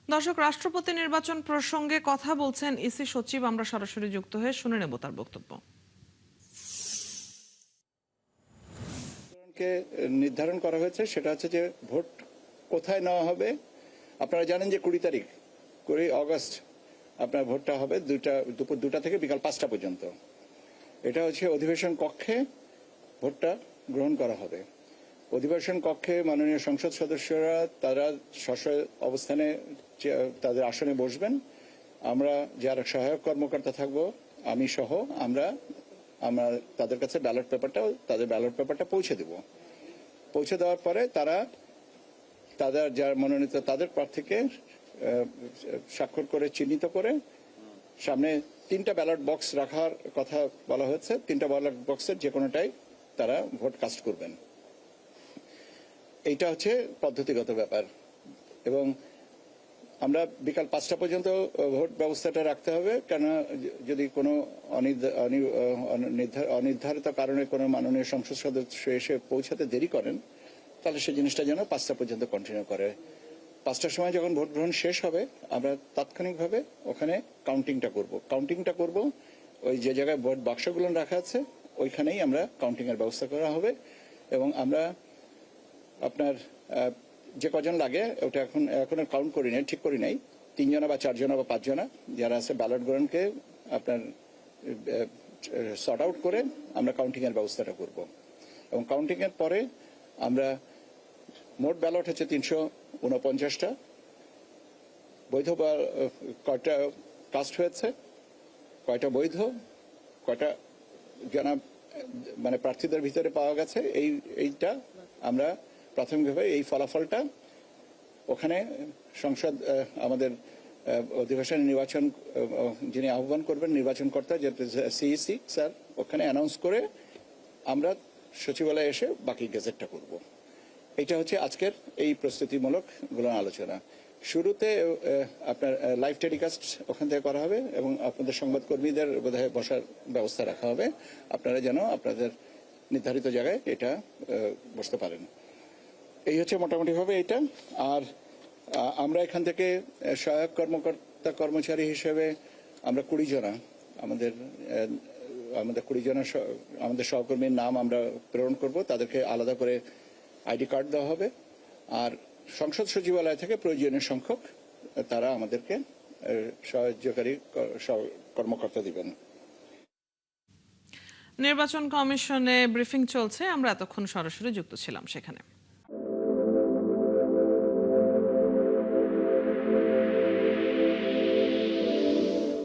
দর্শক, রাষ্ট্রপতি নির্বাচন প্রসঙ্গে কথা বলছেন ইসি সচিব। আমরা সরাসরি যুক্ত হয়ে শুনে নেব তার বক্তব্য। নির্ধারণ করা হয়েছে সেটা হচ্ছে যে ভোট কোথায় নেওয়া হবে। আপনারা জানেন যে 20 আগস্ট আপনার ভোটটা হবে দুপুর 2টা থেকে বিকাল 5টা পর্যন্ত। এটা হচ্ছে অধিবেশন কক্ষে ভোটটা গ্রহণ করা হবে। অধিবেশন কক্ষে মাননীয় সংসদ সদস্যরা তারা স্ব অবস্থানে তাদের আসনে বসবেন। আমরা যারা সহায়ক কর্মকর্তা থাকব, আমি সহ আমরা তাদের কাছে তাদের ব্যালট পেপারটা পৌঁছে দেব। পৌঁছে দেওয়ার পরে তারা যার মনোনীত তাদের প্রার্থীকে স্বাক্ষর করে চিহ্নিত করে সামনে 3টা ব্যালট বক্স রাখার কথা বলা হয়েছে। 3টা ব্যালট বক্সের যে কোনোটাই তারা ভোট কাস্ট করবেন। এইটা হচ্ছে পদ্ধতিগত ব্যাপার। এবং আমরা বিকাল 5টা পর্যন্ত ভোট ব্যবস্থাটা রাখতে হবে, কেন যদি কোনো অনির্ধারিত কারণে কোনো মাননীয় সংসদ সদস্য এসে পৌঁছাতে দেরি করেন, তাহলে সেই জিনিসটা যেন 5টা পর্যন্ত কন্টিনিউ করে। 5টার সময় যখন ভোট গ্রহণ শেষ হবে, আমরা তাৎক্ষণিকভাবে ওখানে কাউন্টিংটা করব। ওই যে জায়গায় ভোট বাক্সগুলো রাখা আছে ওইখানেই আমরা কাউন্টিংয়ের ব্যবস্থা করা হবে। এবং আমরা আপনার যে কজন লাগে ওটা এখন কাউন্ট করি নাই, ঠিক করি নাই, 3 জনা বা 4 জনা বা 5 জনা যারা আছে ব্যালট গ্রহণকে আপনার সর্ট আউট করে আমরা কাউন্টিং এর ব্যবস্থাটা করব। এবং কাউন্টিং এর পরে আমরা মোট ব্যালট হচ্ছে 349টা। বৈধ কয়টা কাস্ট হয়েছে, কয়টা বৈধ, কয়টা জনা মানে প্রার্থীদের ভিতরে পাওয়া গেছে, এইটা আমরা প্রাথমিকভাবে এই ফলাফলটা ওখানে সংসদ আমাদের অধিবেশন নির্বাচন যিনি আহ্বান করবেন নির্বাচনকর্তা, যে সিইসি স্যার, ওখানে অ্যানাউন্স করে আমরা সচিবালয়ে এসে বাকি গেজেটটা করব। এটা হচ্ছে আজকের এই প্রস্তুতিমূলক আলোচনা। শুরুতে আপনার লাইভ টেলিকাস্ট ওখান থেকে করা হবে এবং আপনাদের সংবাদকর্মীদের বোধহয় বসার ব্যবস্থা রাখা হবে, আপনারা যেন আপনাদের নির্ধারিত জায়গায় এটা বসতে পারেন। এই হচ্ছে মোটামুটিভাবে এটা। আর আমরা এখান থেকে সহায়ক কর্মচারী হিসেবে আমরা 20 জনা আমাদের 20 জনা আমাদের সহকর্মীর নাম আমরা প্রেরণ করব। তাদেরকে আলাদা করে আইডি কার্ড দেওয়া হবে। আর সংসদ সচিবালয় থেকে প্রয়োজনীয় সংখ্যক তারা আমাদেরকে সাহায্যকারী কর্মকর্তা দিবেন। নির্বাচন কমিশনে ব্রিফিং চলছে, আমরা এতক্ষণ সরাসরি যুক্ত ছিলাম সেখানে।